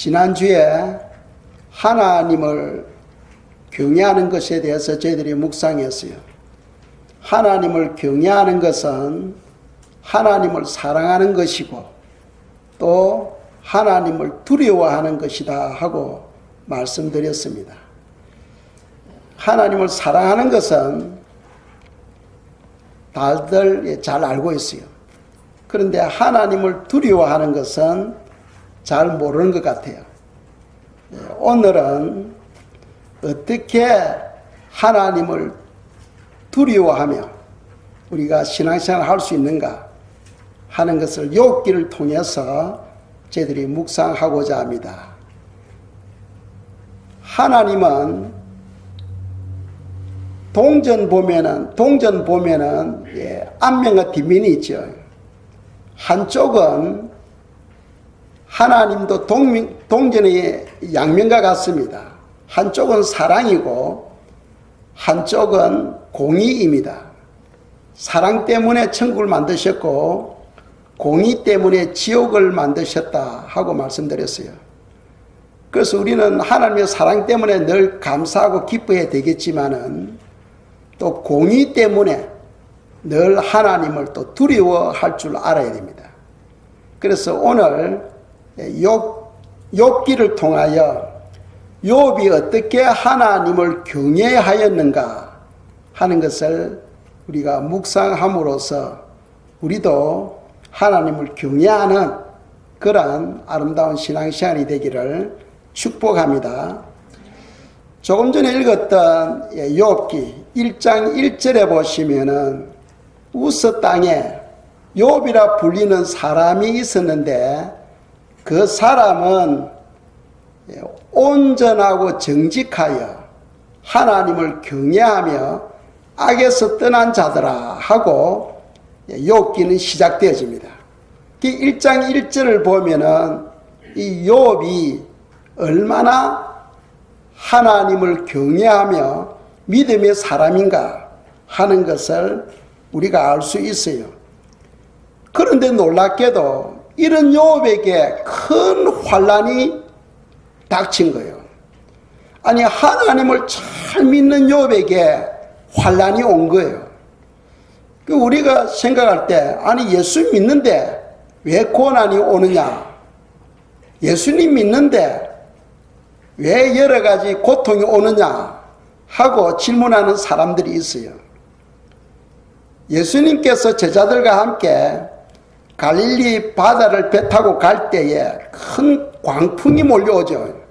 지난주에 하나님을 경외하는 것에 대해서 저희들이 묵상했어요. 하나님을 경외하는 것은 하나님을 사랑하는 것이고 또 하나님을 두려워하는 것이다 하고 말씀드렸습니다. 하나님을 사랑하는 것은 다들 잘 알고 있어요. 그런데 하나님을 두려워하는 것은 잘 모르는 것 같아요. 오늘은 어떻게 하나님을 두려워하며 우리가 신앙생활을 할 수 있는가 하는 것을 욥기를 통해서 저희들이 묵상하고자 합니다. 하나님은 동전 보면은 앞면과 뒷면이 있죠. 한쪽은 하나님도 동전의 양면과 같습니다. 한쪽은 사랑이고 한쪽은 공의입니다. 사랑 때문에 천국을 만드셨고 공의 때문에 지옥을 만드셨다 하고 말씀드렸어요. 그래서 우리는 하나님의 사랑 때문에 늘 감사하고 기뻐해야 되겠지만은 또 공의 때문에 늘 하나님을 또 두려워할 줄 알아야 됩니다. 그래서 오늘 욥기를 통하여 욥이 어떻게 하나님을 경외하였는가 하는 것을 우리가 묵상함으로써 우리도 하나님을 경외하는 그러한 아름다운 신앙시간이 되기를 축복합니다. 조금 전에 읽었던 욥기 1장 1절에 보시면은 우스 땅에 욥이라 불리는 사람이 있었는데 그 사람은 온전하고 정직하여 하나님을 경외하며 악에서 떠난 자더라 하고 욥기는 시작되어집니다. 1장 1절을 보면은 이 욥이 얼마나 하나님을 경외하며 믿음의 사람인가 하는 것을 우리가 알 수 있어요. 그런데 놀랍게도 이런 욥에게 큰 환난이 닥친 거예요. 아니 하나님을 잘 믿는 욥에게 환난이 온 거예요. 우리가 생각할 때 아니 예수 믿는데 왜 고난이 오느냐, 예수님 믿는데 왜 여러 가지 고통이 오느냐 하고 질문하는 사람들이 있어요. 예수님께서 제자들과 함께 갈릴리 바다를 배 타고 갈 때에 큰 광풍이 몰려오죠.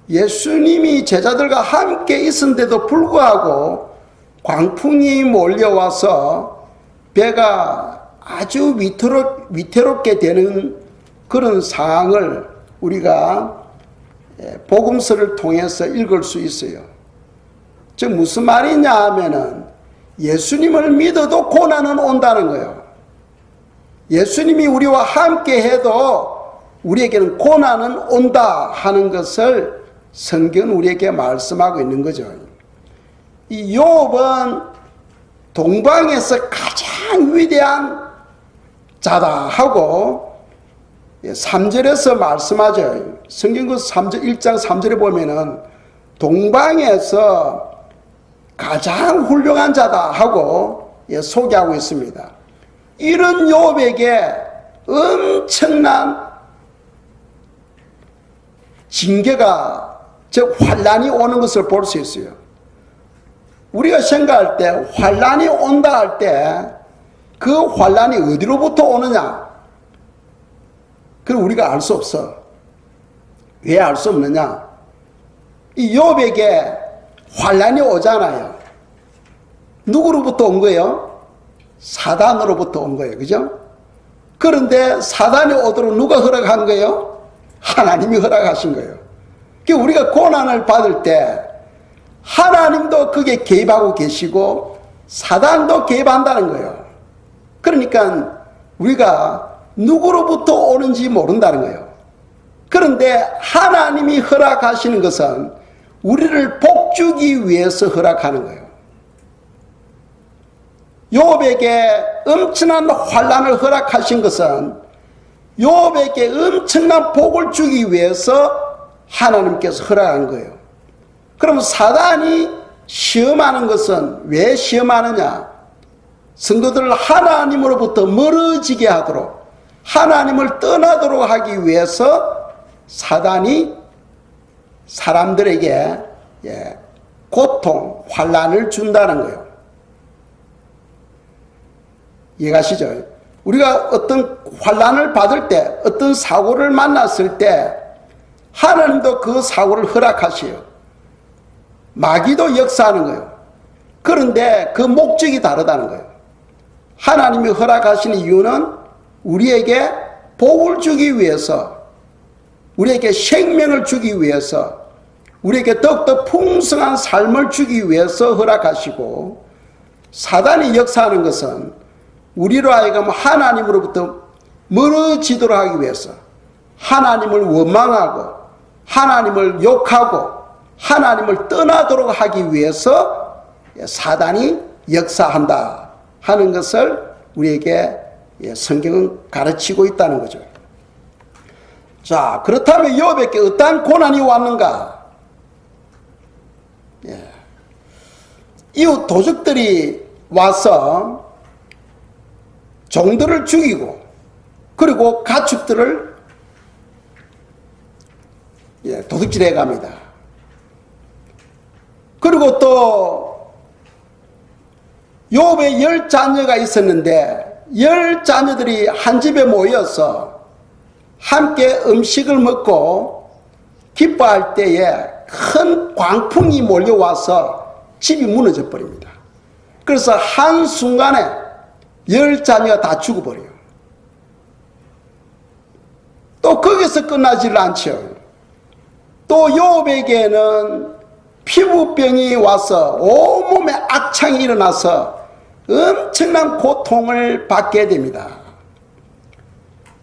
예수님이 제자들과 함께 있었는데도 불구하고 광풍이 몰려와서 배가 아주 위태롭게 되는 그런 상황을 우리가 복음서를 통해서 읽을 수 있어요. 즉 무슨 말이냐 하면은 예수님을 믿어도 고난은 온다는 거예요. 예수님이 우리와 함께 해도 우리에게는 고난은 온다 하는 것을 성경은 우리에게 말씀하고 있는 거죠. 이 욥은 동방에서 가장 위대한 자다 하고 3절에서 말씀하죠. 성경 3절 1장 3절에 보면은 동방에서 가장 훌륭한 자다 하고 소개하고 있습니다. 이런 욥에게 엄청난 징계가 즉 환난이 오는 것을 볼 수 있어요. 우리가 생각할 때 환난이 온다 할 때 그 환난이 어디로부터 오느냐, 그걸 우리가 알 수 없어. 왜 알 수 없느냐? 이 욥에게 환난이 오잖아요. 누구로부터 온 거예요? 사단으로부터 온 거예요. 그죠? 그런데 사단이 오도록 누가 허락한 거예요? 하나님이 허락하신 거예요. 그러니까 우리가 고난을 받을 때 하나님도 그게 개입하고 계시고 사단도 개입한다는 거예요. 그러니까 우리가 누구로부터 오는지 모른다는 거예요. 그런데 하나님이 허락하시는 것은 우리를 복주기 위해서 허락하는 거예요. 욥에게 엄청난 환난을 허락하신 것은 욥에게 엄청난 복을 주기 위해서 하나님께서 허락한 거예요. 그럼 사단이 시험하는 것은 왜 시험하느냐? 성도들을 하나님으로부터 멀어지게 하도록, 하나님을 떠나도록 하기 위해서 사단이 사람들에게 고통, 환난을 준다는 거예요. 이해가시죠? 우리가 어떤 환난을 받을 때, 어떤 사고를 만났을 때 하나님도 그 사고를 허락하셔요. 마귀도 역사하는 거예요. 그런데 그 목적이 다르다는 거예요. 하나님이 허락하시는 이유는 우리에게 복을 주기 위해서, 우리에게 생명을 주기 위해서, 우리에게 더욱더 풍성한 삶을 주기 위해서 허락하시고, 사단이 역사하는 것은 우리로 하여금 하나님으로부터 멀어지도록 하기 위해서, 하나님을 원망하고 하나님을 욕하고 하나님을 떠나도록 하기 위해서 사단이 역사한다 하는 것을 우리에게 성경은 가르치고 있다는 거죠. 자, 그렇다면 욥에게 어떠한 고난이 왔는가? 이웃 도적들이 와서 종들을 죽이고, 그리고 가축들을 도둑질해 갑니다. 그리고 또 욥의 10자녀가 있었는데 10자녀들이 한 집에 모여서 함께 음식을 먹고 기뻐할 때에 큰 광풍이 몰려와서 집이 무너져 버립니다. 그래서 한순간에 10자녀가 다 죽어버려요. 또 거기서 끝나질 않죠. 또 욥에게는 피부병이 와서 온몸에 악창이 일어나서 엄청난 고통을 받게 됩니다.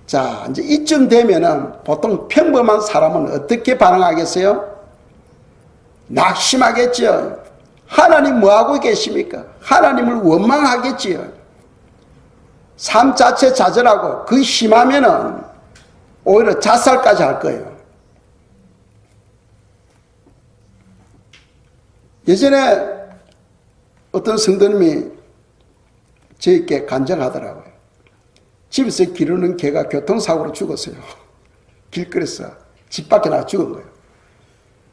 자, 이제 이쯤 되면은 보통 평범한 사람은 어떻게 반응하겠어요? 낙심하겠죠. 하나님 뭐하고 계십니까? 하나님을 원망하겠지요. 삶 자체 좌절하고, 그 심하면은 오히려 자살까지 할 거예요. 예전에 어떤 성도님이 저에게 간증하더라고요. 집에서 기르는 개가 교통사고로 죽었어요. 길거리에서 집 밖에 나가 죽은 거예요.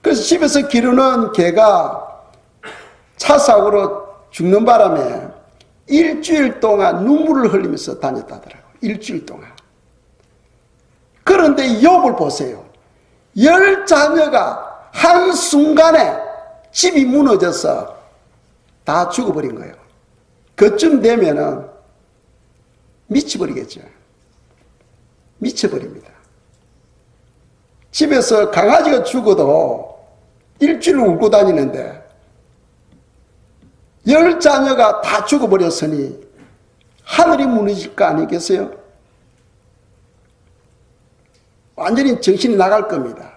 그래서 집에서 기르는 개가 차 사고로 죽는 바람에 일주일 동안 눈물을 흘리면서 다녔다더라고요. 일주일 동안. 그런데 욥을 보세요. 10자녀가 한순간에 집이 무너져서 다 죽어버린 거예요. 그쯤 되면은 미쳐버리겠죠. 미쳐버립니다. 집에서 강아지가 죽어도 일주일 울고 다니는데 10자녀가 다 죽어버렸으니 하늘이 무너질 거 아니겠어요? 완전히 정신이 나갈 겁니다.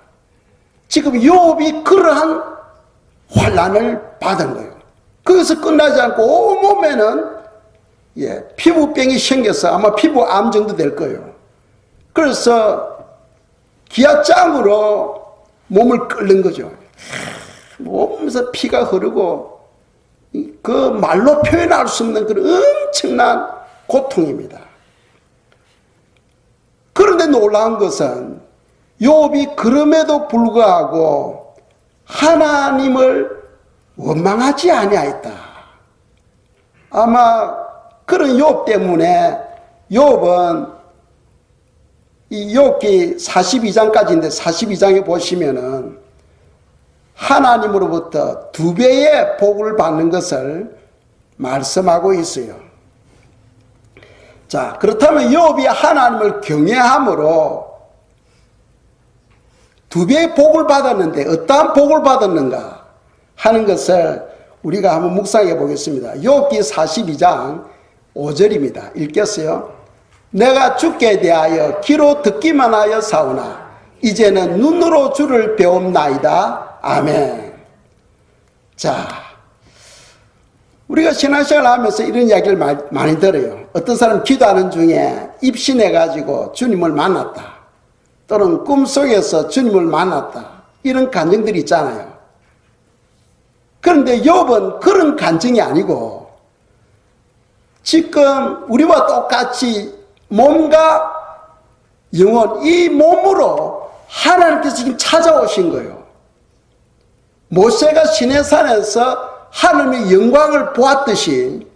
지금 욥이 그러한 환난을 받은 거예요. 거기서 끝나지 않고 온몸에는 피부병이 생겨서 아마 피부암 정도 될 거예요. 그래서 기아장으로 몸을 끓는 거죠. 몸에서 피가 흐르고 그 말로 표현할 수 없는 그런 엄청난 고통입니다. 그런데 놀라운 것은 욥이 그럼에도 불구하고 하나님을 원망하지 아니하였다. 아마 그런 욥 때문에 욥은 이 욥기 42장까지인데 42장에 보시면은 하나님으로부터 2배의 복을 받는 것을 말씀하고 있어요. 자, 그렇다면 욥이 하나님을 경외함으로 2배의 복을 받았는데 어떠한 복을 받았는가 하는 것을 우리가 한번 묵상해 보겠습니다. 욥기 42장 5절입니다. 읽겠어요? 내가 주께 대하여 귀로 듣기만 하여 사오나 이제는 눈으로 주를 배움나이다. 아멘. 자, 우리가 신앙생활 하면서 이런 이야기를 많이 들어요. 어떤 사람 기도하는 중에 입신해가지고 주님을 만났다. 또는 꿈속에서 주님을 만났다. 이런 간증들이 있잖아요. 그런데 욥은 그런 간증이 아니고 지금 우리와 똑같이 몸과 영혼, 이 몸으로 하나님께서 지금 찾아오신 거예요. 모세가 시내산에서 하나님의 영광을 보았듯이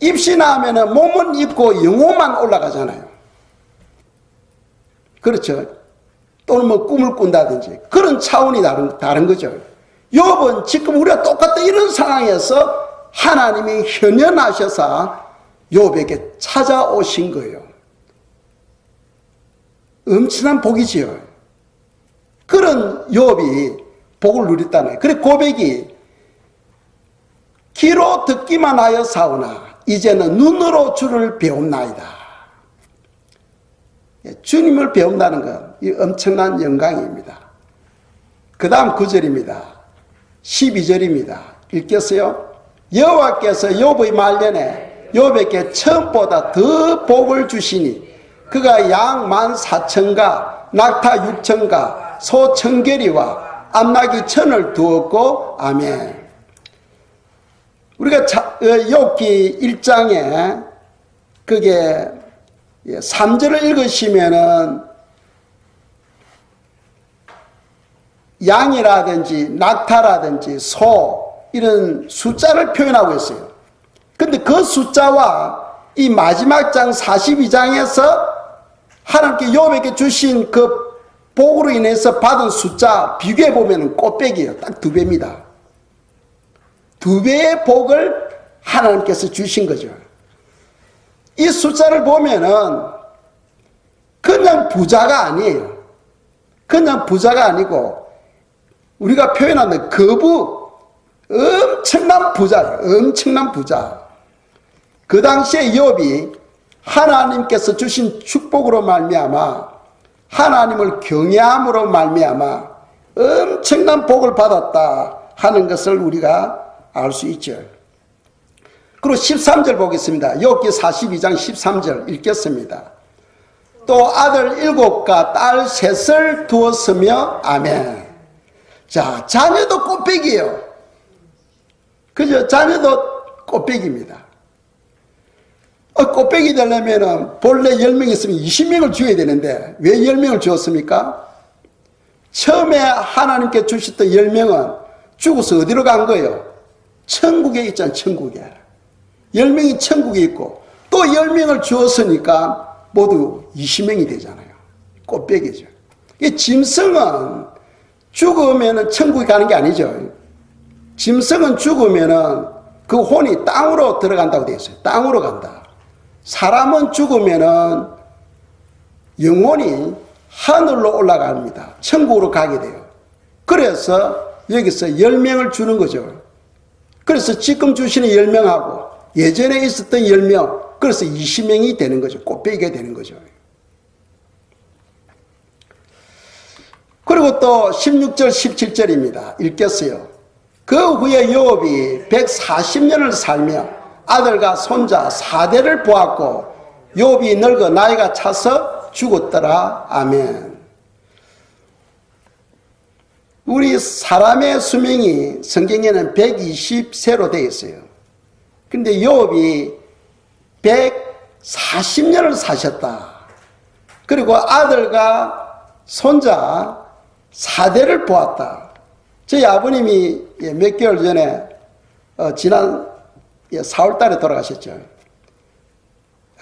입신하면 몸은 입고 영혼만 올라가잖아요. 그렇죠. 또는 뭐 꿈을 꾼다든지 그런 차원이 다른 거죠. 욥은 지금 우리가 똑같은 이런 상황에서 하나님이 현현하셔서 욥에게 찾아오신 거예요. 엄청난 복이지요. 그런 욥이 복을 누렸다는 거예요. 그래 고백이 귀로 듣기만 하여 사오나 이제는 눈으로 주를 배움나이다. 주님을 배운다는 건 이 엄청난 영광입니다. 그 다음 9절입니다. 12절입니다. 읽겠어요? 여호와께서 욥의 말년에 욥에게 처음보다 더 복을 주시니 그가 양 14,000가 낙타 6,000가 소 1,000계리와 암나기 1,000을 두었고 아멘. 우리가 욥기 1장에 그게 3절을 읽으시면은 양이라든지 낙타라든지 소 이런 숫자를 표현하고 있어요. 근데 그 숫자와 이 마지막 장 42장에서 하나님께 욥에게 주신 그 복으로 인해서 받은 숫자 비교해 보면 꽃배기예요. 딱 2배입니다. 2배의 복을 하나님께서 주신 거죠. 이 숫자를 보면은 그냥 부자가 아니에요. 그냥 부자가 아니고 우리가 표현하는 거부, 엄청난 부자예요. 엄청난 부자. 그 당시에 욥이 하나님께서 주신 축복으로 말미암아 하나님을 경외함으로 말미암아 엄청난 복을 받았다 하는 것을 우리가 알 수 있죠. 그리고 13절 보겠습니다. 욥기 42장 13절 읽겠습니다. 또 아들 7과 딸 3을 두었으며 아멘. 자, 자녀도 꽃배기예요. 그죠? 자녀도 꽃배기입니다. 꽃배기 되려면 본래 10명 있으면 20명을 줘야 되는데 왜 10명을 주었습니까? 처음에 하나님께 주셨던 10명은 죽어서 어디로 간 거예요? 천국에 있잖아요. 천국에. 10명이 천국에 있고 또 10명을 주었으니까 모두 20명이 되잖아요. 꽃배기죠. 이 짐승은 죽으면 천국에 가는 게 아니죠. 짐승은 죽으면 그 혼이 땅으로 들어간다고 되어 있어요. 땅으로 간다. 사람은 죽으면 영혼이 하늘로 올라갑니다. 천국으로 가게 돼요. 그래서 여기서 10명을 주는 거죠. 그래서 지금 주시는 10명하고 예전에 있었던 10명, 그래서 20명이 되는 거죠. 꽃배기가 되는 거죠. 그리고 또 16절 17절입니다. 읽겠어요. 그 후에 욥이 140년을 살며 아들과 손자 4대를 보았고 욥이 늙어 나이가 차서 죽었더라. 아멘. 우리 사람의 수명이 성경에는 120세로 되어 있어요. 근데 욥이 140년을 사셨다. 그리고 아들과 손자 4대를 보았다. 저희 아버님이 몇 개월 전에 지난 4월 달에 돌아가셨죠.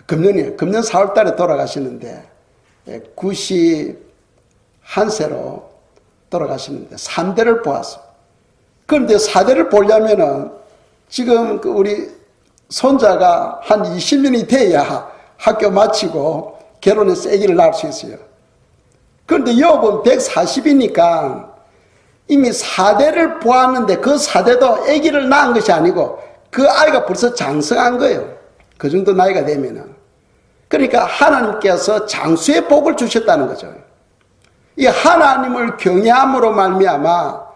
금년 4월 달에 돌아가시는데 91세로 돌아가시는데 3대를 보았어. 그런데 4대를 보려면은 지금 우리 손자가 한 20년이 돼야 학교 마치고 결혼해서 아기를 낳을 수 있어요. 그런데 욥은 140이니까 이미 4대를 보았는데 그 4대도 아기를 낳은 것이 아니고 그 아이가 벌써 장성한 거예요. 그 정도 나이가 되면은. 그러니까 하나님께서 장수의 복을 주셨다는 거죠. 이 하나님을 경외함으로 말미암아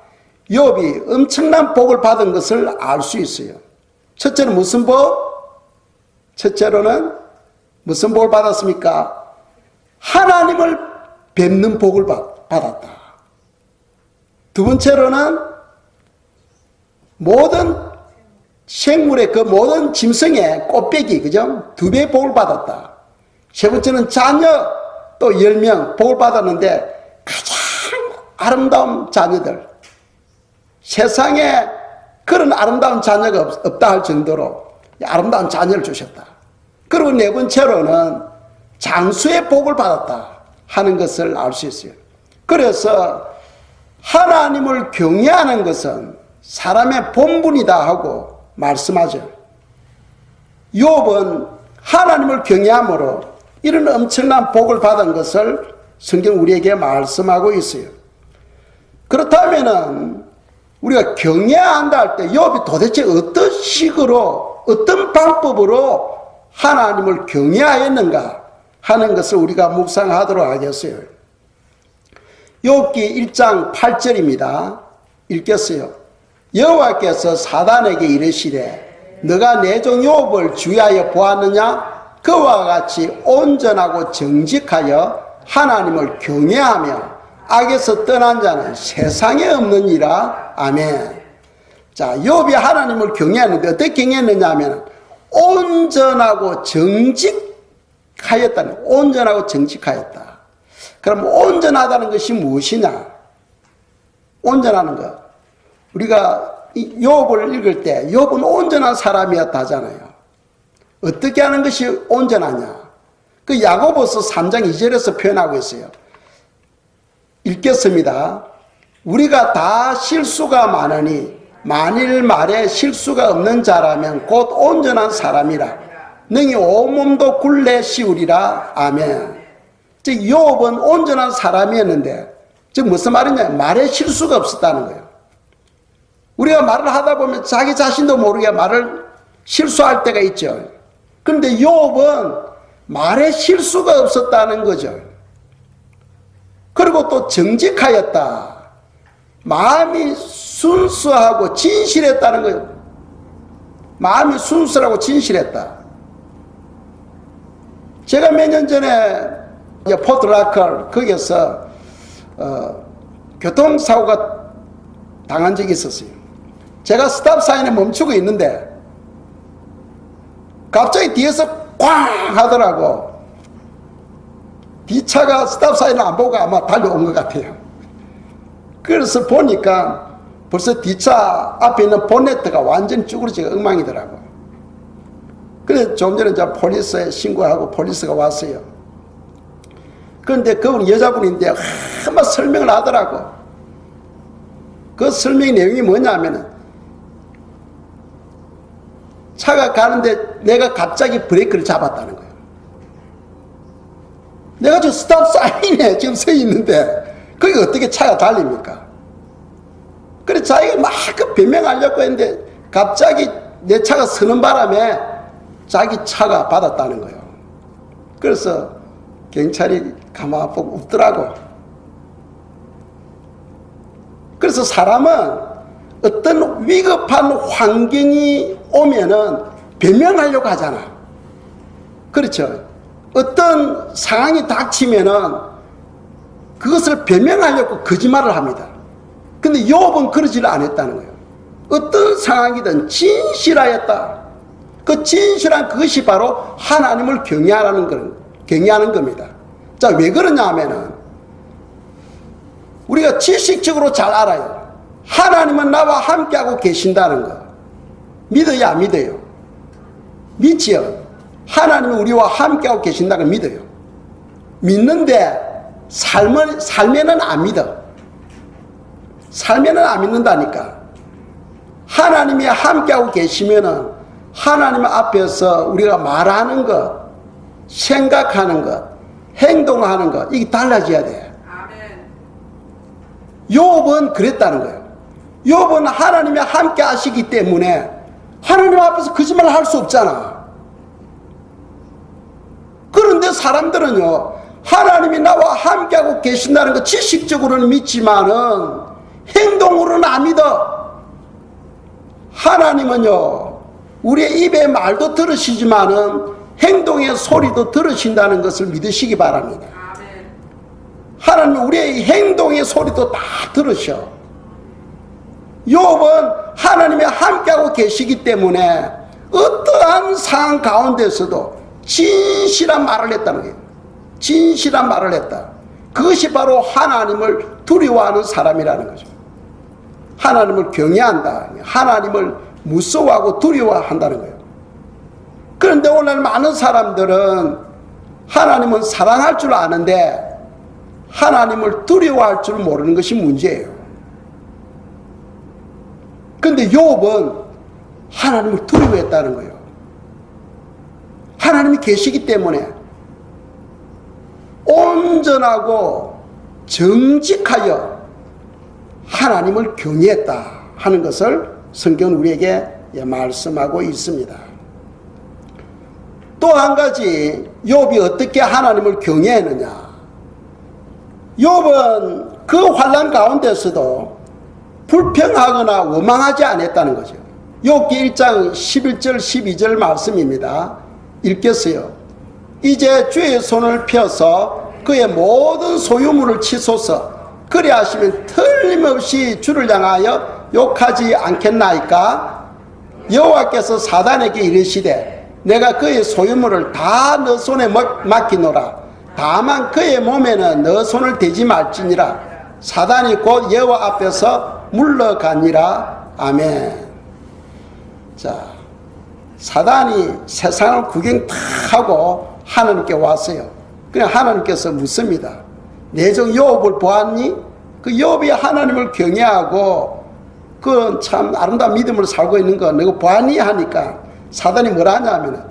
욥이 엄청난 복을 받은 것을 알 수 있어요. 첫째는 무슨 복? 첫째로는 무슨 복을 받았습니까? 하나님을 뵙는 복을 받았다. 두 번째로는 모든 생물의 그 모든 짐승의 꽃배기, 그죠? 2배의 복을 받았다. 세 번째는 자녀 또 10명 복을 받았는데 가장 아름다운 자녀들. 세상에 그런 아름다운 자녀가 없다 할 정도로 아름다운 자녀를 주셨다. 그리고 네 번째로는 장수의 복을 받았다 하는 것을 알 수 있어요. 그래서 하나님을 경외하는 것은 사람의 본분이다 하고 말씀하죠. 욥은 하나님을 경외함으로 이런 엄청난 복을 받은 것을 성경 우리에게 말씀하고 있어요. 그렇다면은 우리가 경외한다 할 때 욥이 도대체 어떤 식으로 어떤 방법으로 하나님을 경외하였는가 하는 것을 우리가 묵상하도록 하겠어요. 욥기 1장 8절입니다. 읽겠어요. 여호와께서 사단에게 이르시되 너가 내 종 욥을 주의하여 보았느냐? 그와 같이 온전하고 정직하여 하나님을 경외하며 악에서 떠난 자는 세상에 없느니라. 아멘. 자, 욥이 하나님을 경외하는데 어떻게 경외했느냐 하면 온전하고 정직하였다는, 온전하고 정직하였다. 그럼 온전하다는 것이 무엇이냐? 온전하는 것. 우리가 욥을 읽을 때 욥은 온전한 사람이었다 하잖아요. 어떻게 하는 것이 온전하냐? 그 야고보서 3장 2절에서 표현하고 있어요. 읽겠습니다. 우리가 다 실수가 많으니 만일 말에 실수가 없는 자라면 곧 온전한 사람이라. 능히 온몸도 굴레 씌우리라. 아멘. 즉 욥은 온전한 사람이었는데 즉 무슨 말이냐? 말에 실수가 없었다는 거예요. 우리가 말을 하다 보면 자기 자신도 모르게 말을 실수할 때가 있죠. 그런데 욥은 말에 실수가 없었다는 거죠. 그리고 또 정직하였다. 마음이 순수하고 진실했다는 거예요. 마음이 순수하고 진실했다. 제가 몇 년 전에 포트라컬 거기에서 교통사고가 당한 적이 있었어요. 제가 스탑사인에 멈추고 있는데 갑자기 뒤에서 꽝 하더라고. 뒷차가 스탑사인을 안 보고 아마 달려온 것 같아요. 그래서 보니까 벌써 뒷차 앞에 있는 보네트가 완전히 쭈그러지고 엉망이더라고. 그래서 좀 전에 이제 폴리스에 신고하고 폴리스가 왔어요. 그런데 그분 여자분인데 막 설명을 하더라고. 그 설명 내용이 뭐냐면은 차가 가는데 내가 갑자기 브레이크를 잡았다는 거예요. 내가 지금 스탑 사인에 지금 서 있는데 거기 어떻게 차가 달립니까? 그래 자기가 막 그 변명하려고 했는데 갑자기 내 차가 서는 바람에 자기 차가 받았다는 거예요. 그래서 경찰이 가만 보고 웃더라고. 그래서 사람은 어떤 위급한 환경이 오면은 변명하려고 하잖아. 그렇죠. 어떤 상황이 닥치면은 그것을 변명하려고 거짓말을 합니다. 근데 욥은 그러지를 않았다는 거예요. 어떤 상황이든 진실하였다. 그 진실한 그것이 바로 하나님을 경외하는 겁니다. 자, 왜 그러냐 하면은 우리가 지식적으로 잘 알아요. 하나님은 나와 함께하고 계신다는 거. 믿어요, 안 믿어요? 믿지요? 하나님은 우리와 함께하고 계신다는 걸 믿어요. 믿는데 살면은 안 믿어. 살면은 안 믿는다니까. 하나님이 함께하고 계시면은 하나님 앞에서 우리가 말하는 것, 생각하는 것, 행동하는 것, 이게 달라져야 돼. 욥은 그랬다는 거예요. 욥은 하나님이 함께 하시기 때문에 하나님 앞에서 거짓말을 할 수 없잖아. 그런데 사람들은요, 하나님이 나와 함께하고 계신다는 거 지식적으로는 믿지만은 행동으로는 안 믿어. 하나님은요, 우리의 입의 말도 들으시지만은 행동의 소리도 들으신다는 것을 믿으시기 바랍니다. 하나님은 우리의 행동의 소리도 다 들으셔. 욥은 하나님이 함께하고 계시기 때문에 어떠한 상황 가운데서도 진실한 말을 했다는 거예요. 진실한 말을 했다. 그것이 바로 하나님을 두려워하는 사람이라는 거죠. 하나님을 경외한다. 하나님을 무서워하고 두려워한다는 거예요. 그런데 오늘 많은 사람들은 하나님은 사랑할 줄 아는데 하나님을 두려워할 줄 모르는 것이 문제예요. 그런데 욥은 하나님을 두려워했다는 거예요. 하나님이 계시기 때문에 온전하고 정직하여 하나님을 경외했다 하는 것을 성경은 우리에게 말씀하고 있습니다. 또 한 가지 욥이 어떻게 하나님을 경외했느냐. 욥은 그 환난 가운데서도 불평하거나 원망하지 않았다는 거죠. 욥기 1장 11절 12절 말씀입니다. 읽겠어요. 이제 주의 손을 펴서 그의 모든 소유물을 치소서. 그리 하시면 틀림없이 주를 향하여 욕하지 않겠나이까. 여호와께서 사단에게 이르시되 내가 그의 소유물을 다 너 손에 맡기노라. 다만 그의 몸에는 너 손을 대지 말지니라. 사단이 곧 여호와 앞에서 물러가니라. 아멘. 자, 사단이 세상을 구경 다 하고 하나님께 왔어요. 그냥 하나님께서 묻습니다. 내 종 욥을 보았니? 그 욥이 하나님을 경외하고 그 참 아름다운 믿음으로 살고 있는 거 너가 보았니? 하니까 사단이 뭐라 하냐면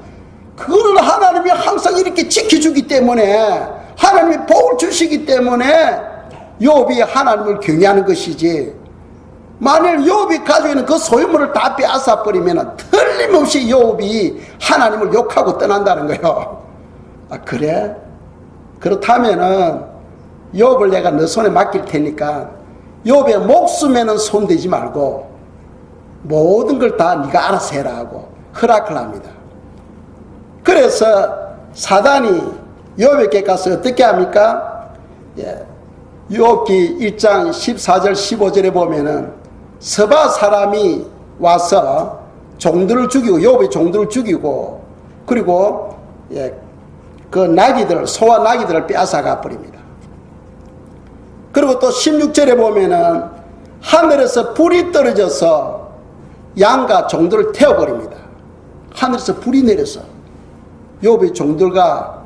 그거는 하나님이 항상 이렇게 지켜주기 때문에 하나님이 복을 주시기 때문에 욥이 하나님을 경외하는 것이지, 만일 욥이 가지고 있는 그 소유물을 다 빼앗아 버리면 틀림없이 욥이 하나님을 욕하고 떠난다는 거예요. 아, 그래? 그렇다면은 욥을 내가 너 손에 맡길 테니까 욥의 목숨에는 손대지 말고 모든 걸 다 네가 알아서 해라 하고 허락을 합니다. 그래서 사단이 욥에게 가서 어떻게 합니까? 욥기 1장 14절 15절에 보면은 서바 사람이 와서 종들을 죽이고 욥의 종들을 죽이고 그리고 그 나귀들, 소와 나귀들을 빼앗아가 버립니다. 그리고 또 16절에 보면은 하늘에서 불이 떨어져서 양과 종들을 태워버립니다. 하늘에서 불이 내려서 욥의 종들과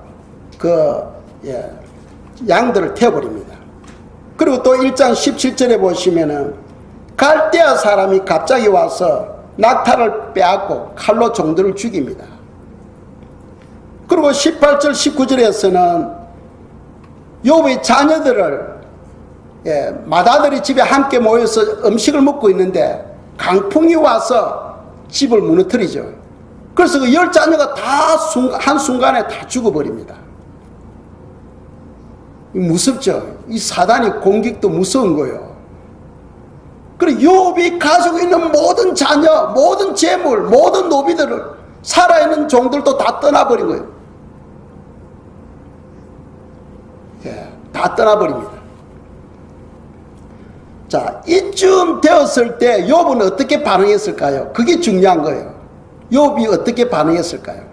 양들을 태워버립니다. 그리고 또 1장 17절에 보시면은 갈대아 사람이 갑자기 와서 낙타를 빼앗고 칼로 종들을 죽입니다. 그리고 18절 19절에서는 욥의 자녀들을 맏아들이 집에 함께 모여서 음식을 먹고 있는데 강풍이 와서 집을 무너뜨리죠. 그래서 그 10자녀가 다 한순간에 다 죽어버립니다. 무섭죠. 이 사단이 공격도 무서운 거예요. 그리고 욥이 가지고 있는 모든 자녀, 모든 재물, 모든 노비들을, 살아있는 종들도 다 떠나버린 거예요. 다 떠나버립니다. 자, 이쯤 되었을 때 욥은 어떻게 반응했을까요? 그게 중요한 거예요. 욥이 어떻게 반응했을까요?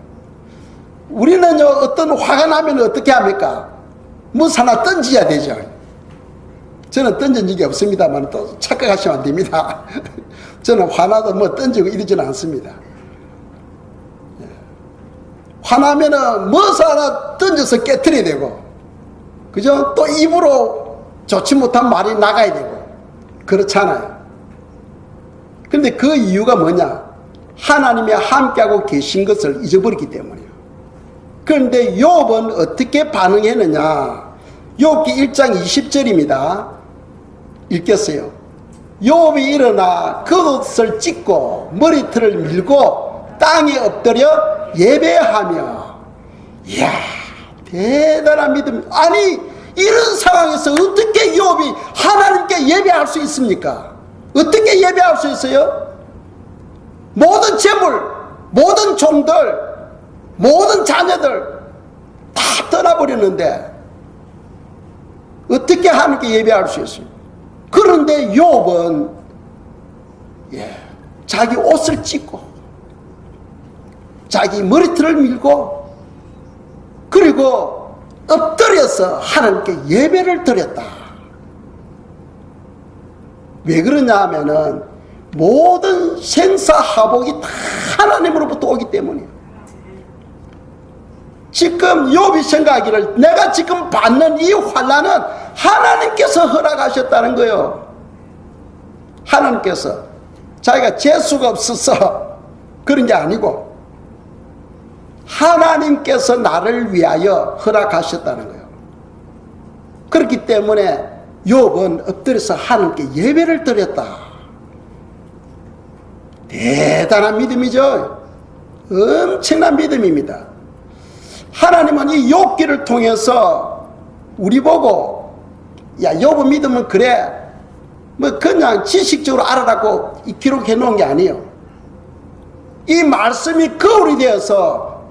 우리는요, 어떤 화가 나면 어떻게 합니까? 뭐 하나 던져야 되죠. 저는 던진 적이 없습니다만 또 착각하시면 안 됩니다. 저는 화나도 뭐 던지고 이러지는 않습니다. 화나면은 뭐 하나 던져서 깨트려야 되고, 그죠? 또 입으로 좋지 못한 말이 나가야 되고, 그렇잖아요. 그런데 그 이유가 뭐냐? 하나님이 함께하고 계신 것을 잊어버렸기 때문이에요. 그런데 욥은 어떻게 반응했느냐? 욥기 1장 20절입니다. 읽겠어요. 욥이 일어나 겉옷을 찢고 머리털을 밀고 땅에 엎드려 예배하며, 이야, 대단한 믿음. 아니, 이런 상황에서 어떻게 욥이 하나님께 예배할 수 있습니까? 어떻게 예배할 수 있어요? 모든 재물, 모든 종들, 모든 자녀들 다 떠나버렸는데 어떻게 하나님께 예배할 수 있어요? 그런데 욥은 자기 옷을 찢고 자기 머리털을 밀고 그리고 엎드려서 하나님께 예배를 드렸다. 왜 그러냐 하면은 모든 생사하복이 다 하나님으로부터 오기 때문이에요. 지금 욥이 생각하기를 내가 지금 받는 이 환난은 하나님께서 허락하셨다는 거예요. 하나님께서 자기가 재수가 없어서 그런 게 아니고 하나님께서 나를 위하여 허락하셨다는 거예요. 그렇기 때문에 욥은 엎드려서 하나님께 예배를 드렸다. 대단한 믿음이죠. 엄청난 믿음입니다. 하나님은 이 욥기를 통해서 우리 보고 야 욥은 믿으면 그래 뭐 그냥 지식적으로 알아라고 기록해 놓은 게 아니에요. 이 말씀이 거울이 되어서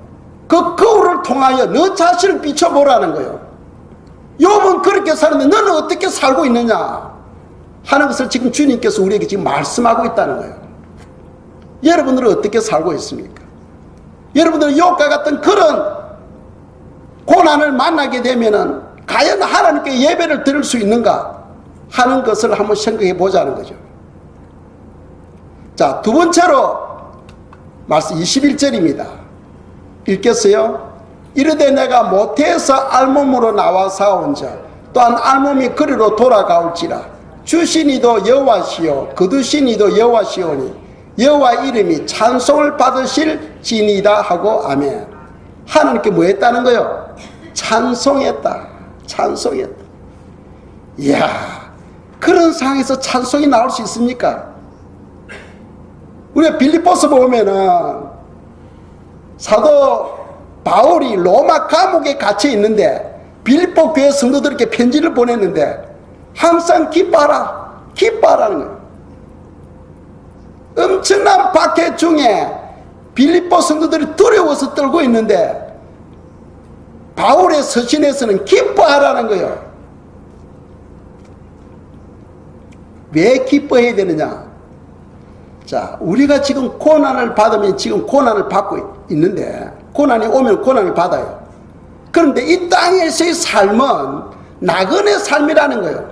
그 거울을 통하여 너 자신을 비춰보라는 거예요. 욥은 그렇게 사는데 너는 어떻게 살고 있느냐 하는 것을 지금 주님께서 우리에게 지금 말씀하고 있다는 거예요. 여러분들은 어떻게 살고 있습니까? 여러분들은 욥과 같은 그런 고난을 만나게 되면은 과연 하나님께 예배를 드릴 수 있는가 하는 것을 한번 생각해 보자는 거죠. 자, 두 번째로 말씀 21절입니다. 읽겠어요? 이르되 내가 모태에서 알몸으로 나와 사온자 또한 알몸이 그리로 돌아가올지라 주신 이도 여호와시요 거두신 이도 여호와시오니 여호와 이름이 찬송을 받으실 지니이다 하고 아멘. 하나님께 뭐 했다는 거요? 찬송했다. 찬송했다. 이야, 그런 상황에서 찬송이 나올 수 있습니까? 우리가 빌립보서 보면은 사도 바울이 로마 감옥에 갇혀 있는데 빌립보 교회 성도들에게 편지를 보냈는데 항상 기뻐하라, 기뻐하라는 거예요. 엄청난 박해 중에 빌립보 성도들이 두려워서 떨고 있는데 바울의 서신에서는 기뻐하라는 거예요. 왜 기뻐해야 되느냐? 자, 우리가 지금 고난을 받으면 지금 고난을 받고 있는데 고난이 오면 고난을 받아요. 그런데 이 땅에서의 삶은 나그네 삶이라는 거예요.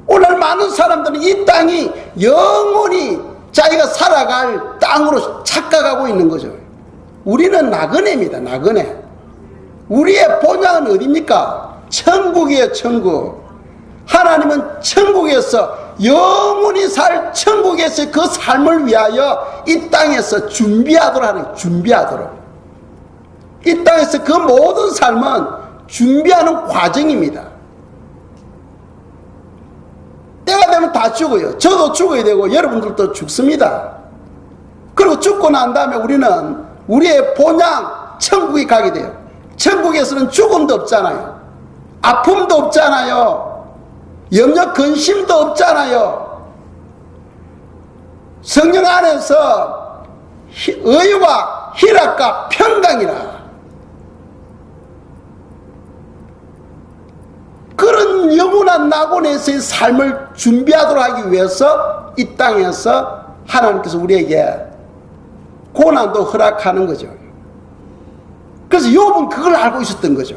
오늘 많은 사람들은 이 땅이 영원히 자기가 살아갈 땅으로 착각하고 있는 거죠. 우리는 나그네입니다. 나그네. 우리의 본향은 어디입니까? 천국이에요. 천국. 하나님은 천국에서 영원히 살 천국에서 그 삶을 위하여 이 땅에서 준비하도록 하는, 준비하도록. 이 땅에서 그 모든 삶은 준비하는 과정입니다. 때가 되면 다 죽어요. 저도 죽어야 되고 여러분들도 죽습니다. 그리고 죽고 난 다음에 우리는 우리의 본향 천국에 가게 돼요. 천국에서는 죽음도 없잖아요. 아픔도 없잖아요. 염려 근심도 없잖아요. 성령 안에서 의와 희락과 평강이라 그런 영원한 낙원에서의 삶을 준비하도록 하기 위해서 이 땅에서 하나님께서 우리에게 고난도 허락하는 거죠. 그래서 욥은 그걸 알고 있었던 거죠.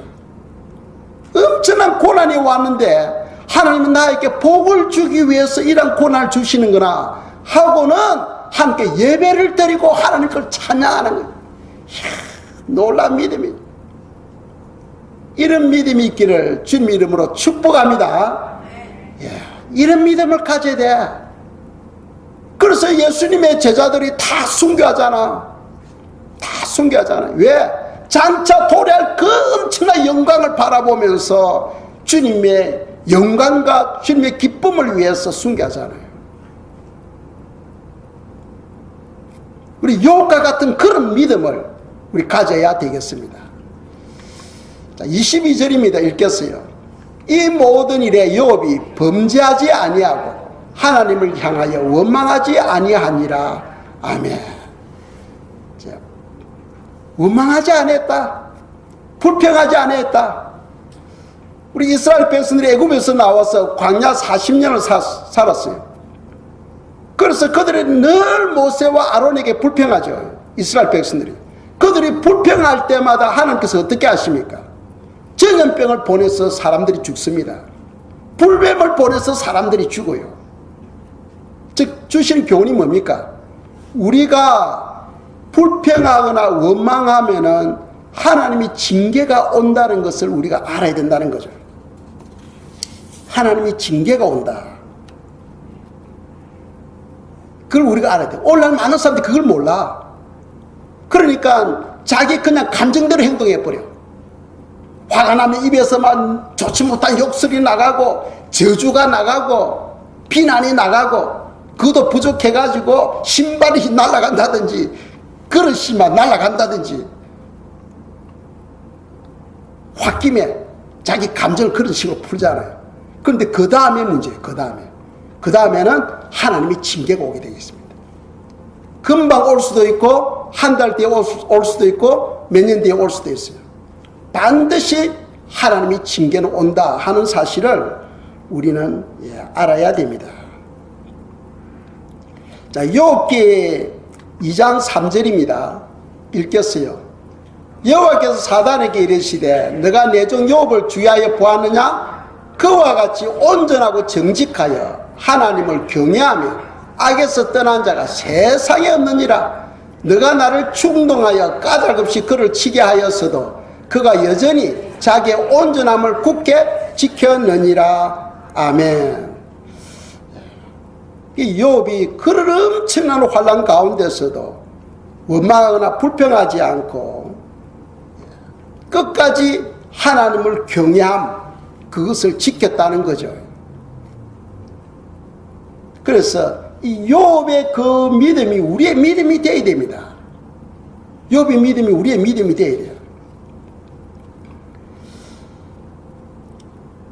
엄청난 고난이 왔는데 하나님은 나에게 복을 주기 위해서 이런 고난을 주시는구나 하고는 함께 예배를 드리고 하나님 걸 찬양하는 거예요. 이야, 놀라운 믿음이. 이런 믿음이 있기를 주님 이름으로 축복합니다. 예, 이런 믿음을 가져야 돼. 그래서 예수님의 제자들이 다 순교하잖아. 다 순교하잖아. 왜? 장차 도래할 그 엄청난 영광을 바라보면서 주님의 영광과 주님의 기쁨을 위해서 순교하잖아요. 우리 욥과 같은 그런 믿음을 우리 가져야 되겠습니다. 자, 22절입니다. 읽겠어요. 이 모든 일에 욥이 범죄하지 아니하고 하나님을 향하여 원망하지 아니하니라. 아멘. 자, 원망하지 않았다. 불평하지 않았다. 우리 이스라엘 백성들이 애굽에서 나와서 광야 40년을 살았어요. 그래서 그들이 늘 모세와 아론에게 불평하죠. 이스라엘 백성들이. 그들이 불평할 때마다 하나님께서 어떻게 하십니까? 전염병을 보내서 사람들이 죽습니다. 불뱀을 보내서 사람들이 죽어요. 즉 주시는 교훈이 뭡니까? 우리가 불평하거나 원망하면은 하나님이 징계가 온다는 것을 우리가 알아야 된다는 거죠. 하나님이 징계가 온다. 그걸 우리가 알아야 돼. 오늘날 많은 사람들이 그걸 몰라. 그러니까 자기 그냥 감정대로 행동해버려. 화가 나면 입에서만 좋지 못한 욕설이 나가고 저주가 나가고 비난이 나가고 그것도 부족해가지고 신발이 날아간다든지 그릇이만 날아간다든지 홧김에 자기 감정을 그런 식으로 풀잖아요. 그런데 그 다음에 문제예요. 그 다음에는 하나님이 징계가 오게 되겠습니다. 금방 올 수도 있고 한 달 뒤에 올 수도 있고 몇 년 뒤에 올 수도 있어요. 반드시 하나님이 징계는 온다 하는 사실을 우리는 알아야 됩니다. 자, 욥기 2장 3절입니다. 읽겠어요. 여호와께서 사단에게 이르시되 너가 내 종 욥을 주의하여 보았느냐? 그와 같이 온전하고 정직하여 하나님을 경외하며 악에서 떠난 자가 세상에 없느니라. 너가 나를 충동하여 까닭없이 그를 치게 하였어도 그가 여전히 자기의 온전함을 굳게 지켰느니라. 아멘. 이 욥이 그런 엄청난 환난 가운데서도 원망하거나 불평하지 않고 끝까지 하나님을 경외함, 그것을 지켰다는 거죠. 그래서 이 욥의 그 믿음이 우리의 믿음이 되어야 됩니다. 욥의 믿음이 우리의 믿음이 되어야 돼요.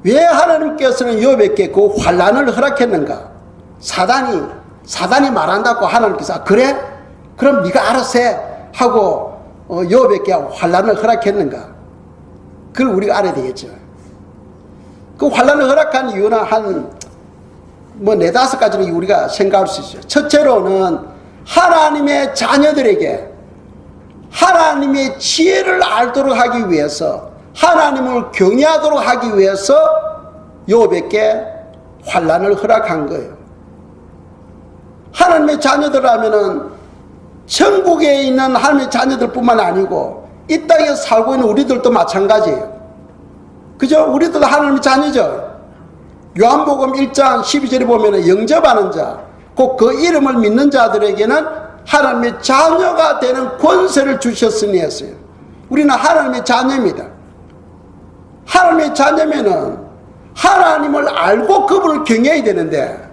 왜 하나님께서는 욥에게 그 환난을 허락했는가? 사단이 말한다고 하나님께서 그래? 그럼 네가 알아서 해 하고 욥에게 환난을 허락했는가? 그걸 우리가 알아야 되겠죠. 그 환난을 허락한 이유는 한 네다섯 가지는 우리가 생각할 수 있어요. 첫째로는 하나님의 자녀들에게 하나님의 지혜를 알도록 하기 위해서, 하나님을 경외하도록 하기 위해서 욥에게 환난을 허락한 거예요. 하나님의 자녀들하면은 천국에 있는 하나님의 자녀들뿐만 아니고 이 땅에 살고 있는 우리들도 마찬가지예요. 그죠? 우리들도 하나님의 자녀죠. 요한복음 1장 12절에 보면 영접하는 자, 곧 그 이름을 믿는 자들에게는 하나님의 자녀가 되는 권세를 주셨으니 했어요. 우리는 하나님의 자녀입니다. 하나님의 자녀면은 하나님을 알고 그분을 경외해야 되는데,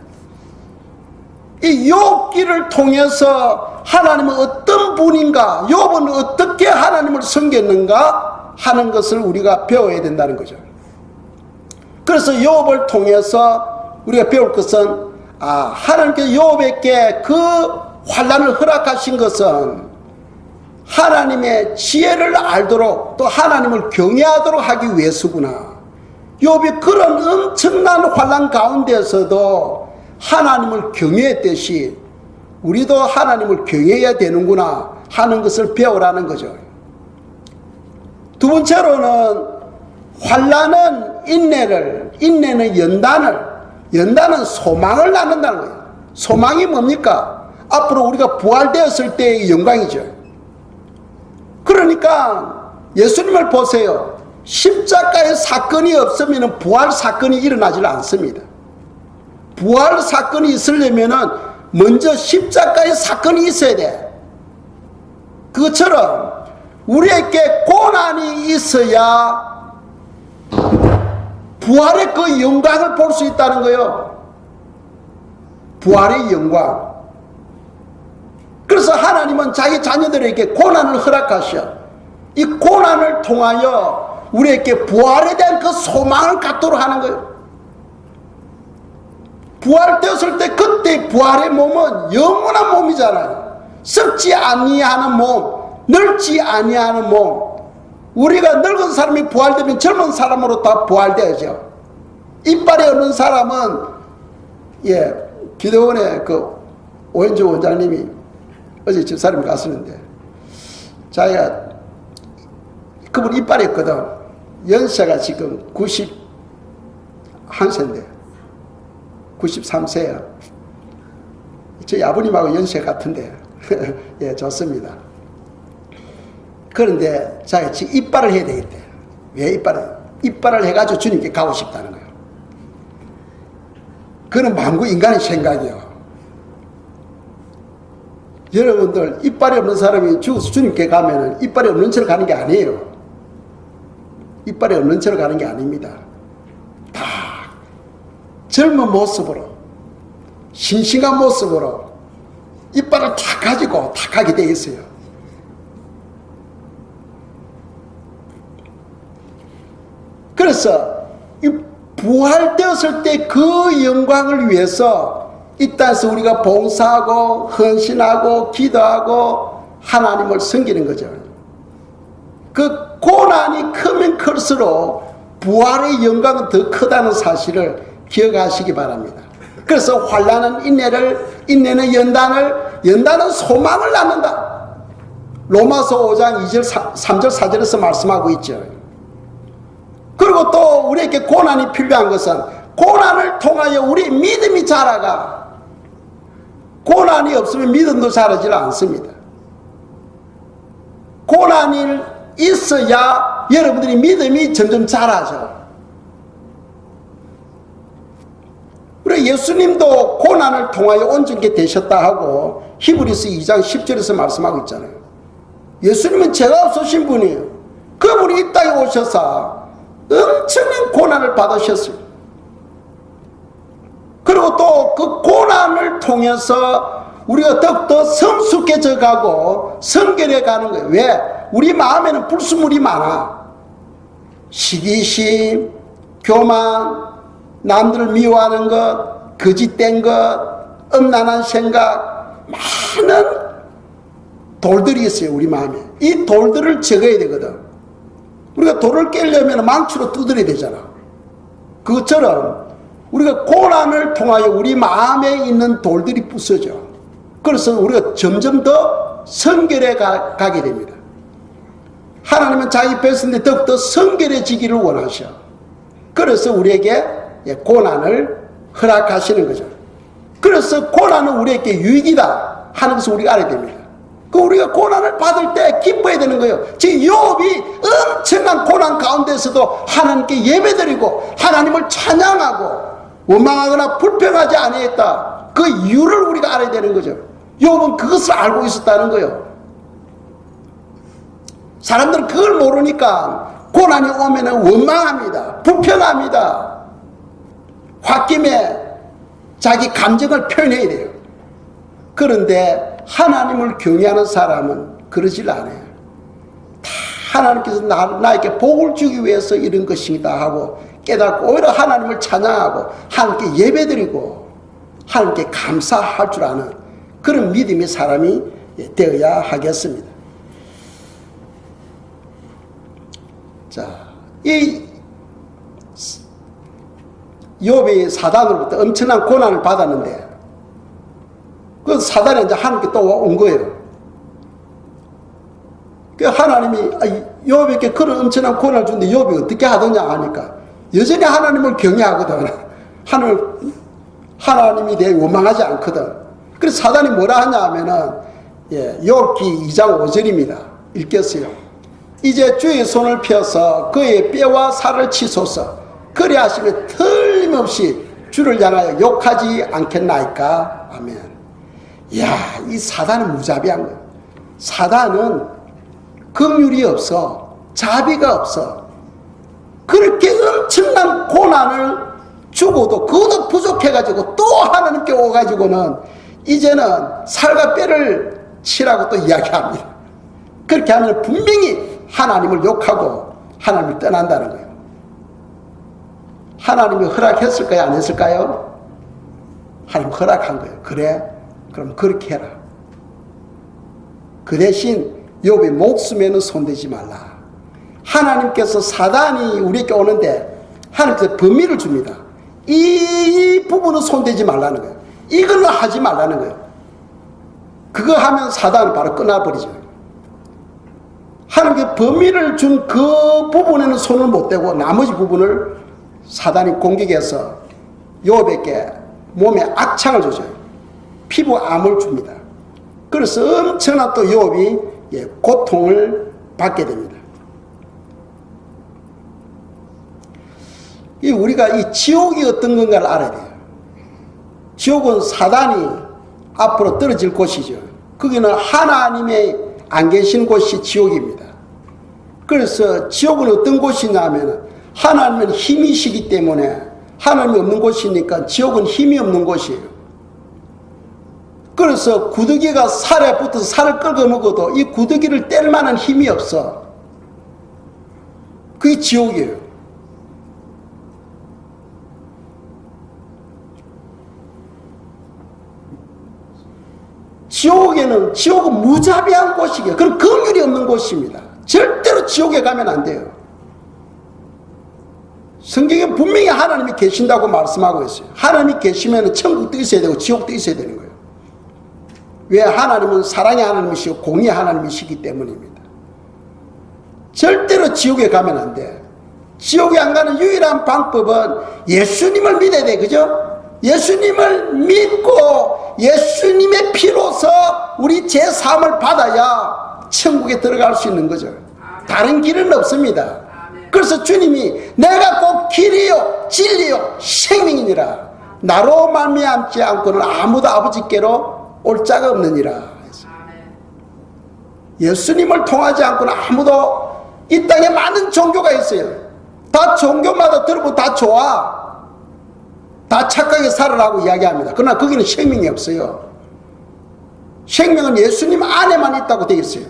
이 욥기를 통해서 하나님은 어떤 분인가, 욥은 어떻게 하나님을 섬겼는가 하는 것을 우리가 배워야 된다는 거죠. 그래서 욥을 통해서 우리가 배울 것은, 하나님께서 욥에게 그 환난을 허락하신 것은 하나님의 지혜를 알도록 또 하나님을 경외하도록 하기 위해서구나. 욥이 그런 엄청난 환난 가운데서도 하나님을 경외했듯이 우리도 하나님을 경외해야 되는구나 하는 것을 배우라는 거죠. 두 번째로는 환난은 인내는 연단은 소망을 낳는다는 거예요. 소망이 뭡니까? 앞으로 우리가 부활되었을 때의 영광이죠. 그러니까 예수님을 보세요. 십자가의 사건이 없으면 부활 사건이 일어나질 않습니다. 부활 사건이 있으려면 먼저 십자가의 사건이 있어야 돼. 그것처럼 우리에게 고난이 있어야 부활의 그 영광을 볼 수 있다는 거예요. 부활의 영광. 그래서 하나님은 자기 자녀들에게 고난을 허락하셔. 이 고난을 통하여 우리에게 부활에 대한 그 소망을 갖도록 하는 거예요. 부활되었을 때 그때 부활의 몸은 영원한 몸이잖아요. 썩지 아니하는 몸, 늙지 아니하는 몸. 우리가 늙은 사람이 부활되면 젊은 사람으로 다 부활되어져. 이빨이 없는 사람은 기도원의 그 오현주 원장님이 어제 집사람이 갔었는데 자기가 그분 이빨이 없거든. 연세가 지금 91세인데 93세야. 저희 아버님하고 연세 같은데 예, 좋습니다. 그런데 자기가 지금 이빨을 해야 되겠대. 왜 이빨을 해가지고 주님께 가고 싶다는 거예요. 그는 만구 인간의 생각이에요. 여러분들 이빨이 없는 사람이 죽어서 주님께 가면은 이빨이 없는 채로 가는 게 아니에요. 이빨이 없는 채로 가는 게 아닙니다. 다 젊은 모습으로 싱싱한 모습으로 이빨을 다 가지고 다 가게 되어 있어요. 그래서 이 부활되었을 때 그 영광을 위해서 이 땅에서 우리가 봉사하고 헌신하고 기도하고 하나님을 섬기는 거죠. 그 고난이 크면 클수록 부활의 영광은 더 크다는 사실을 기억하시기 바랍니다. 그래서 환난은 인내는 연단은 소망을 낳는다. 로마서 5장 2절 3절 4절에서 말씀하고 있죠. 그리고 또 우리에게 고난이 필요한 것은 고난을 통하여 우리 믿음이 자라가. 고난이 없으면 믿음도 자라지 않습니다. 고난이 있어야 여러분들이 믿음이 점점 자라죠. 우리 예수님도 고난을 통하여 온전케 되셨다 하고 히브리서 2장 10절에서 말씀하고 있잖아요. 예수님은 죄가 없으신 분이에요. 그분이 이 땅에 오셔서 엄청난 고난을 받으셨어요. 그리고 또 그 고난을 통해서 우리가 더욱더 성숙해져 가고 성결해 가는 거예요. 왜? 우리 마음에는 불순물이 많아. 시기심, 교만, 남들을 미워하는 것, 거짓된 것, 음란한 생각, 많은 돌들이 있어요. 우리 마음에. 이 돌들을 제거해야 되거든. 우리가 돌을 깨려면 망치로 두드려야 되잖아. 그것처럼 우리가 고난을 통하여 우리 마음에 있는 돌들이 부서져. 그래서 우리가 점점 더 성결해 가게 됩니다. 하나님은 자기 백성들이 더욱더 성결해지기를 원하셔. 그래서 우리에게 고난을 허락하시는 거죠. 그래서 고난은 우리에게 유익이다 하는 것을 우리가 알아야 됩니다. 그 우리가 고난을 받을 때 기뻐해야 되는 거예요. 지금 욥이 엄청난 고난 가운데서도 하나님께 예배드리고 하나님을 찬양하고 원망하거나 불평하지 아니했다. 그 이유를 우리가 알아야 되는 거죠. 욥은 그것을 알고 있었다는 거예요. 사람들은 그걸 모르니까 고난이 오면 원망합니다. 불평합니다. 홧김에 자기 감정을 표현해야 돼요. 그런데 하나님을 경외하는 사람은 그러질 않아요. 다 하나님께서 나에게 복을 주기 위해서 이런 것이다 하고 깨닫고 오히려 하나님을 찬양하고 하나님께 예배드리고 하나님께 감사할 줄 아는 그런 믿음의 사람이 되어야 하겠습니다. 자, 이 욥이 사단으로부터 엄청난 고난을 받았는데 그 사단이 이제 하나님께 또 온 거예요. 그 하나님이 욥에게 그런 엄청난 고난을 주는데 욥이 어떻게 하더냐 하니까 여전히 하나님을 경외하거든. 하나님이 대해 원망하지 않거든. 그래서 사단이 뭐라 하냐 하면은 욥기 2장 5절입니다. 읽겠어요. 이제 주의 손을 펴서 그의 뼈와 살을 치소서. 그리 하시면 틀림없이 주를 향하여 욕하지 않겠나이까. 아멘. 이야, 이 사단은 무자비한 거예요. 사단은 긍휼이 없어. 자비가 없어. 그렇게 엄청난 고난을 주고도 그것도 부족해가지고 또 하나님께 오가지고는 이제는 살과 뼈를 치라고 또 이야기합니다. 그렇게 하면 분명히 하나님을 욕하고 하나님을 떠난다는 거예요. 하나님이 허락했을까요? 안 했을까요? 하나님 허락한 거예요. 그래? 그럼 그렇게 해라. 그 대신 욥의 목숨에는 손대지 말라. 하나님께서 사단이 우리에게 오는데 하나님께서 범위를 줍니다. 이 부분은 손대지 말라는 거예요. 이걸로 하지 말라는 거예요. 그거 하면 사단은 바로 끊어버리죠. 하나님께 범위를 준 그 부분에는 손을 못 대고 나머지 부분을 사단이 공격해서 욥에게 몸에 악창을 줘줘요. 피부암을 줍니다. 그래서 엄청난 또 욥이 고통을 받게 됩니다. 우리가 이 지옥이 어떤 건가를 알아야 돼요. 지옥은 사단이 앞으로 떨어질 곳이죠. 거기는 하나님의 안 계신 곳이 지옥입니다. 그래서 지옥은 어떤 곳이냐면 하나님은 힘이시기 때문에 하나님이 없는 곳이니까 지옥은 힘이 없는 곳이에요. 그래서 구더기가 살에 붙어서 살을 긁어 먹어도 이 구더기를 뗄 만한 힘이 없어. 그게 지옥이에요. 지옥은 무자비한 곳이에요. 그럼 긍휼이 없는 곳입니다. 절대로 지옥에 가면 안 돼요. 성경에 분명히 하나님이 계신다고 말씀하고 있어요. 하나님이 계시면 천국도 있어야 되고 지옥도 있어야 되는 거예요. 왜? 하나님은 사랑의 하나님이시고 공의의 하나님이시기 때문입니다. 절대로 지옥에 가면 안 돼. 지옥에 안 가는 유일한 방법은 예수님을 믿어야 돼. 그죠? 예수님을 믿고 예수님의 피로서 우리 죄사함을 받아야 천국에 들어갈 수 있는 거죠. 다른 길은 없습니다. 그래서 주님이 내가 꼭 길이요 진리요 생명이니라. 나로 말미암지 않고는 아무도 아버지께로 올 자가 없느니라. 예수님을 통하지 않고는 아무도 이 땅에 많은 종교가 있어요. 다 종교마다 들어보면 다 좋아. 다 착하게 살아라고 이야기합니다. 그러나 거기는 생명이 없어요. 생명은 예수님 안에만 있다고 되어 있어요.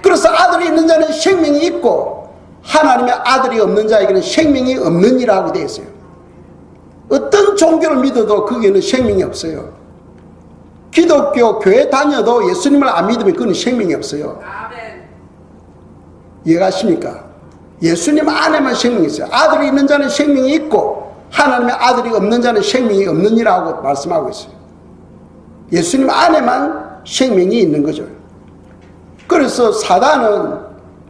그래서 아들이 있는 자는 생명이 있고 하나님의 아들이 없는 자에게는 생명이 없느니라고 되어 있어요. 어떤 종교를 믿어도 거기에는 생명이 없어요. 기독교 교회 다녀도 예수님을 안 믿으면 그건 생명이 없어요. 이해가십니까? 예수님 안에만 생명이 있어요. 아들이 있는 자는 생명이 있고 하나님의 아들이 없는 자는 생명이 없느니라고 말씀하고 있어요. 예수님 안에만 생명이 있는 거죠. 그래서 사단은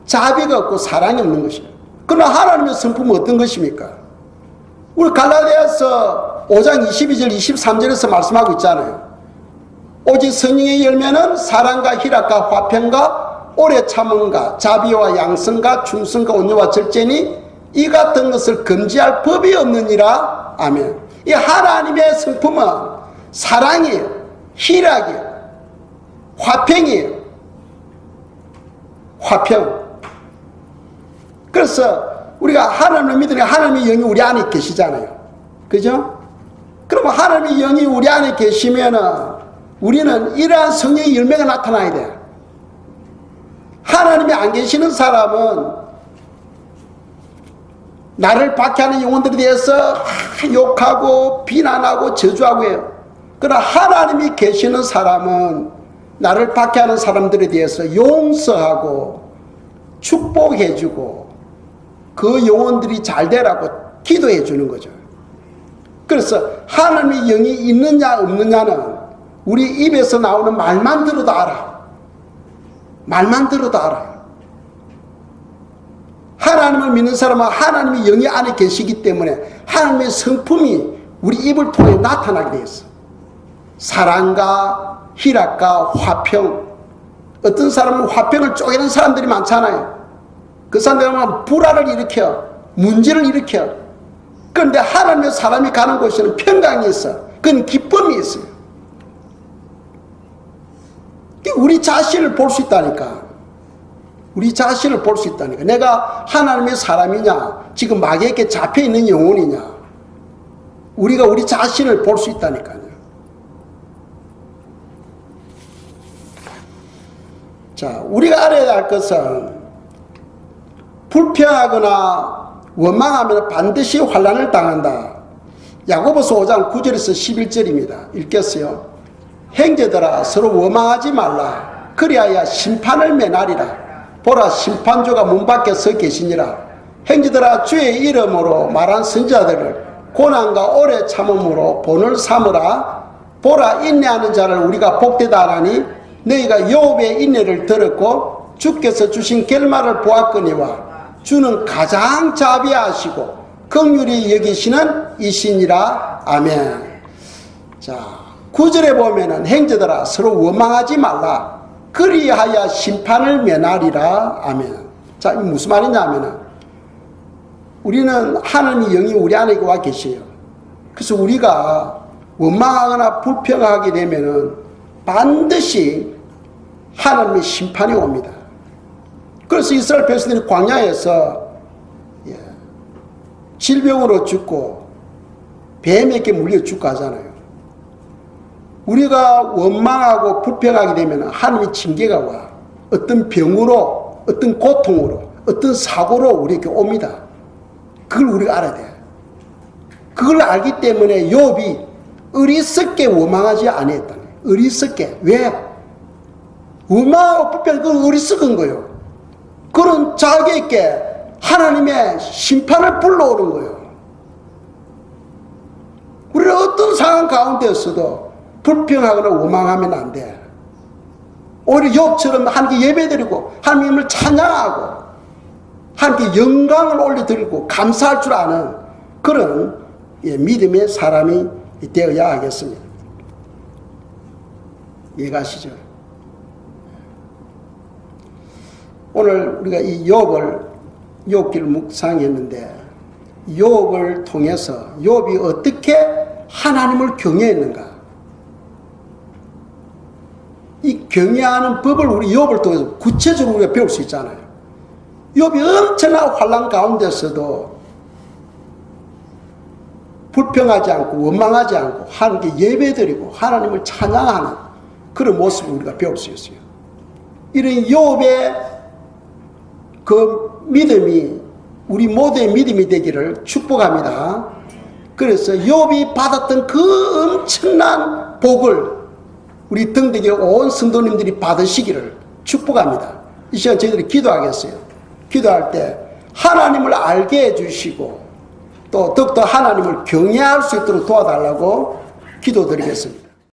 자비가 없고 사랑이 없는 것이에요. 그러나 하나님의 성품은 어떤 것입니까? 우리 갈라디아서 5장 22절 23절에서 말씀하고 있잖아요. 오직 성령의 열매는 사랑과 희락과 화평과 오래 참음과 자비와 양성과 충성과 온유와 절제니 이 같은 것을 금지할 법이 없느니라. 아멘. 이 하나님의 성품은 사랑이에요. 희락이에요. 화평이에요. 화평. 그래서 우리가 하나님을 믿으니 하나님의 영이 우리 안에 계시잖아요. 그죠? 그러면 하나님의 영이 우리 안에 계시면은 우리는 이러한 성령의 열매가 나타나야 돼요. 하나님이 안 계시는 사람은 나를 박해하는 영혼들에 대해서 욕하고 비난하고 저주하고 해요. 그러나 하나님이 계시는 사람은 나를 박해하는 사람들에 대해서 용서하고 축복해주고 그 영혼들이 잘 되라고 기도해 주는 거죠. 그래서 하나님의 영이 있느냐 없느냐는 우리 입에서 나오는 말만 들어도 알아. 말만 들어도 알아요. 하나님을 믿는 사람은 하나님의 영이 안에 계시기 때문에 하나님의 성품이 우리 입을 통해 나타나게 되어 있어. 사랑과 희락과 화평. 어떤 사람은 화평을 쪼개는 사람들이 많잖아요. 그 사람들은 불화를 일으켜 문제를 일으켜. 그런데 하나님의 사람이 가는 곳에는 평강이 있어. 그건 기쁨이 있어요. 우리 자신을 볼 수 있다니까. 우리 자신을 볼 수 있다니까. 내가 하나님의 사람이냐 지금 마귀에게 잡혀있는 영혼이냐. 우리가 우리 자신을 볼 수 있다니까요. 자, 우리가 알아야 할 것은 불평하거나 원망하면 반드시 환난을 당한다. 야고보서 5장 9절에서 11절입니다. 읽겠어요. 형제들아 서로 원망하지 말라. 그리하여 심판을 면하리라. 보라 심판주가 문 밖에 서 계시니라. 형제들아 주의 이름으로 말한 선지자들을 고난과 오래 참음으로 본을 삼으라. 보라 인내하는 자를 우리가 복되다 하나니 너희가 욥의 인내를 들었고 주께서 주신 결말을 보았거니와 주는 가장 자비하시고 긍휼히 여기시는 이시니라. 아멘. 자 9절에 보면은 형제들아 서로 원망하지 말라. 그리하여 심판을 면하리라. 아멘. 자 이게 무슨 말이냐 하면은 우리는 하나님의 영이 우리 안에 와 계셔요. 그래서 우리가 원망하거나 불평하게 되면은 반드시 하나님의 심판이 옵니다. 그래서 이스라엘 백성들이 광야에서 질병으로 죽고 뱀에게 물려 죽고 하잖아요. 우리가 원망하고 불평하게 되면 하나님의 징계가 와. 어떤 병으로, 어떤 고통으로, 어떤 사고로 우리에게 옵니다. 그걸 우리가 알아야 돼. 그걸 알기 때문에 욥이 어리석게 원망하지 아니했다네. 어리석게. 왜? 원망하고 불평, 그건 어리석은 거예요. 그런 자기에게 하나님의 심판을 불러오는 거예요. 우리는 어떤 상황 가운데서도 불평하거나 원망하면 안 돼. 오히려 욥처럼 하나님께 예배드리고 하나님을 찬양하고 하나님께 영광을 올려드리고 감사할 줄 아는 그런 믿음의 사람이 되어야 하겠습니다. 이해가시죠? 오늘 우리가 이 욥기를 묵상했는데 욥을 통해서 욥이 어떻게 하나님을 경외했는가, 이 경외하는 법을 우리 욥을 통해서 구체적으로 우리가 배울 수 있잖아요. 욥이 엄청난 환난 가운데서도 불평하지 않고 원망하지 않고 하나님께 예배드리고 하나님을 찬양하는 그런 모습을 우리가 배울 수 있어요. 이런 욥의 그 믿음이 우리 모두의 믿음이 되기를 축복합니다. 그래서 욥이 받았던 그 엄청난 복을 우리 등대교 온 성도님들이 받으시기를 축복합니다. 이 시간 저희들이 기도하겠어요. 기도할 때 하나님을 알게 해주시고 또 더욱더 하나님을 경외할 수 있도록 도와달라고 기도드리겠습니다.